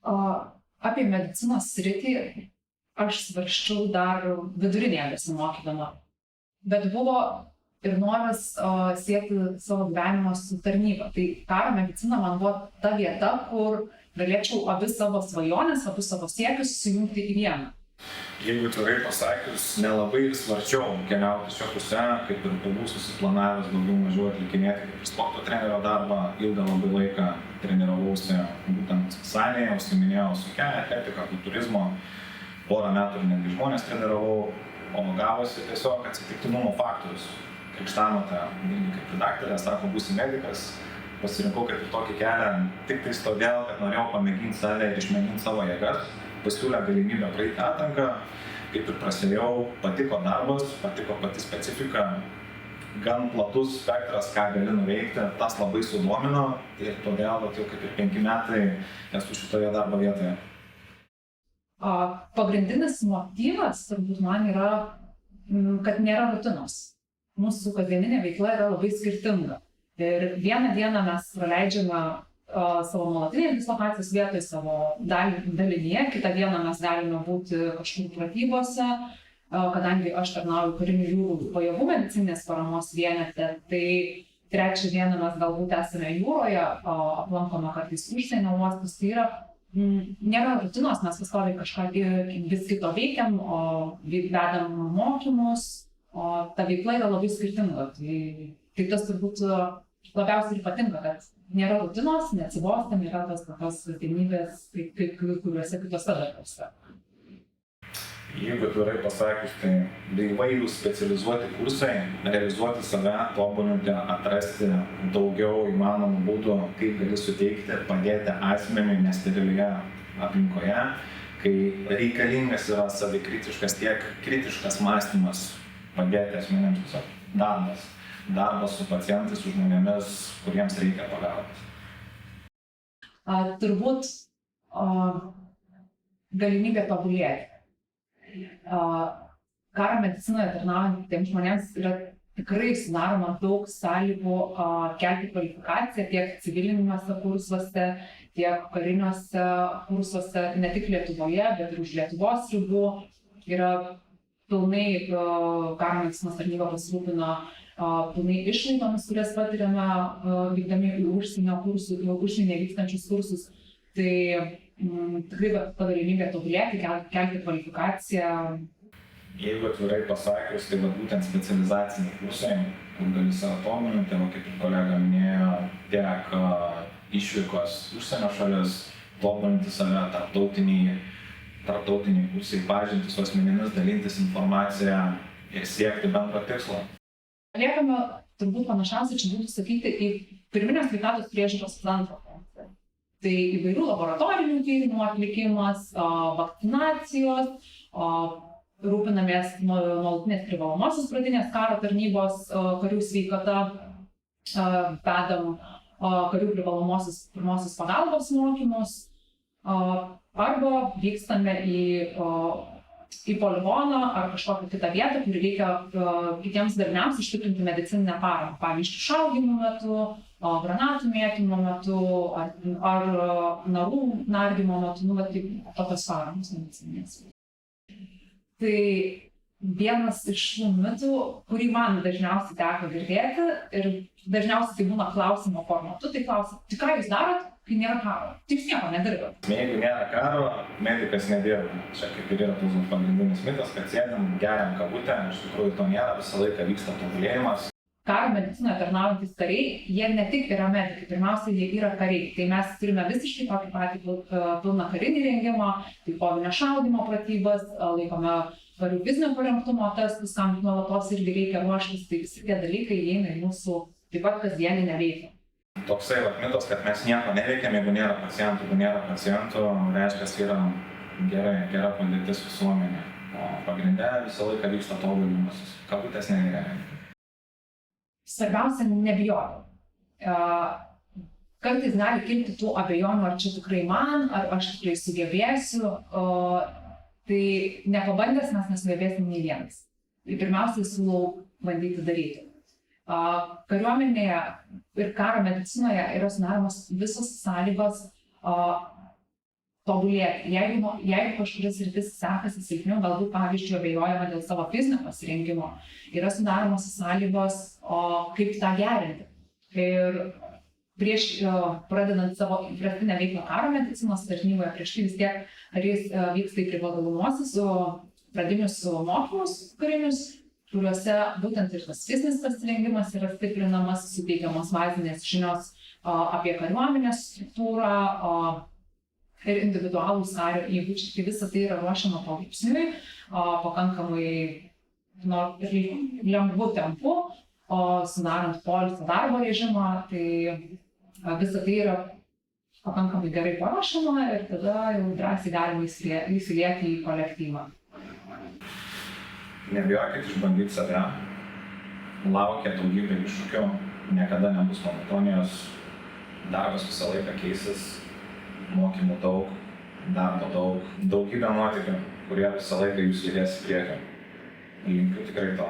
Apie medicinos sritį aš svarsčiau dar vidurinėje besimokydama, bet buvo ir noras siekti savo gyvenimo su tarnyba. Tai karo medicina man buvo ta vieta, kur galėčiau abi savo svajonės, abu savo siekius sujungti į vieną. Jeigu atvirai pasakius, nelabai ir svarčiau keliauti šią pusę, kaip ir buvau susiplanavęs daugiau mažiau atlikinėti kaip ir sporto trenerio darbą. Ilgą labai laiką treniravausi būtent salėje, užsiiminėjau su kelią, atletika, kultūrizmo, porą metų ir netgi žmonės treniravau, o gavosi tiesiog atsitiktinumo faktorius. Krikštamotė, kaip ir daktarė, sako, būsi medikas. Pasirinkau kaip ir tokį kelią tik tais todėl, kad norėjau pamėginti save ir išmėginti savo jėgas. Pasiūlė galimybę praeiti atranką, kaip ir prasidėjau, patiko darbas, patiko pati specifika, gan platus spektras, ką gali nuveikti, tas labai sudomino ir todėl jau kaip ir 5 metai esu šitoje darbo vietoje. Pagrindinis motyvas turbūt man yra, kad nėra rutinos. Mūsų kasdieninė veikla yra labai skirtinga. Ir vieną dieną mes praleidžiame savo nuolatinėje dislokacijos vietoje, savo dalinėje, kitą dieną mes galime būti kažkur pratybose, kadangi aš tarnauju karinių jūrų pajėgų medicininės paramos vienete, tai trečią dieną mes galbūt esame jūroje, aplankome kartais užsienio uostus, tai nėra rutinos, mes pastoviai kažką vis kito veikiam, vedam mokymus, o ta veikla yra labai skirtinga. Tai tas turbūt labiausiai ir patinka, kad nėra rutinos, neatsibostam, yra tos tokios kasdienybės, kaip kuriuose kitose darbuose. Jeigu atvirai pasakius, tai įvairūs specializuoti kursai, realizuoti save, tobulinti, atrasti daugiau įmanomų būdų, kaip gali suteikti, padėti asmeniui nesterilioje aplinkoje, kai reikalingas yra savikritiškas, tiek kritiškas mąstymas, padėti asmeniams tiesiog darbas su pacientais, su žmonėmis, kuriems reikia pagalbos. Turbūt galimybė tobulėti. Karo medicinoje tarnaujantiems žmonėms yra tikrai sudaroma daug sąlygų kelti kvalifikaciją tiek civiliniuose kursuose, tiek kariniuose kursuose, ne tik Lietuvoje, bet ir už Lietuvos ribų. Yra pilnai karo medicinos tarnyba pasirūpino pilnai išlaidomis, kurias patiriame vykdami į užsienyje vykstančius kursus. Tai tikrai ta galimybė tobulėti, kelti kvalifikaciją. Jeigu atvirai pasakius, tai būtent specializaciniai kursai, kur gali save tobulinti, kaip ir kolega minėjo, tiek išvykos užsienio šalis, tobulinti save, tarptautiniai kursai, pažinti su asmenimis, dalintis informaciją ir siekti bendro tikslo. Liekame turbūt panašiausiai čia būtų sakyti į pirminės sveikatos priežiūros centro funkciją. Tai įvairių laboratorinių tyrimų atlikimas, vakcinacijos, rūpinamės nuolatinės privalomosios pradinės karo tarnybos karių sveikata, vedam karių privalomosios pirmosios pagalbos mokymus, arba vykstame į poligoną ar kažkokią kitą vietą, kur reikia kitiems daliniams užtikrinti medicininę paramą. Pavyzdžiui, šaudymų metu, granatų mėtymo metu ar narų nardymo metu, tokios paramos medicininės. Tai vienas iš mitų, kurį man dažniausiai teko girdėti ir dažniausiai tai būna klausimo formatu, tai klausia, tai ką jūs darot, kai nėra karo? Tik nieko nedirbat. Jeigu nėra karo, medikas nedirba. Čia kaip ir yra pagrindinis mitas, kad sėdam, geriam kavutę, iš tikrųjų to nėra, visą laiką vyksta tobulėjimas. Karo medicinoje tarnaujantys kariai, jie ne tik yra medikai, pirmiausia, jie yra kariai. Tai mes turime visiškai tokį patį pilną karinį rengimą, tai kovinio šaudymo pratybas, laikome karių fizinio parengtumo testus, kam nuolatos irgi reikia ruoštis, tai visi tie dalykai įeina į mūsų taip pat kasdieninę veiklą. Toksai mitas, kad mes nieko neveikiam, jeigu nėra pacientų, reiškia, yra gera padėtis visuomenė. O pagrinde visą laiką vyksta tobulinimas, kabutės nereikia. Svarbiausia, nebijoti. Kartais gali kilti tų abejonių, ar čia tikrai man, ar aš tikrai sugebėsiu. Tai nepabandęs mes nesugebėsim nei vienas. Tai pirmiausiai siūlau bandyti daryti. Kariuomenėje ir karo medicinoje yra sudaromos visos sąlygos tobulėti. Jeigu kažkuris sritis sekasi silpniau, galbūt pavyzdžiui abejojama dėl savo fizinio pasirinkimo, yra sudaromos sąlygos, kaip tą gerinti. Ir prieš pradedant savo įprastinę veiklą karo medicinos tarnyboje, prieš tai vis tiek ar jis vyksta į privalomuosius pradinius mokymus karinius, kuriuose būtent ir tas fizinis pasirengimas yra stiprinamas, suteikiamos bazinės žinios apie kariuomenės struktūrą ir individualūs kario įgūdžiai. Tai visa tai yra ruošiama palaipsniui, pakankamai lengvu tempu, sudarant poilsio darbo režimą, tai visa tai yra pakankamai gerai paruošiama ir tada jau drąsiai galima įsilieti į kolektyvą. Nebijokit išbandyti save, laukia daugybė iššūkių, niekada nebus monotonijos, darbas visą laiką keisis, mokymų daug, darbo daug, daugybė nuotykių, kurie visą laiką jūs lydės į priekį. Linkiu tikrai to.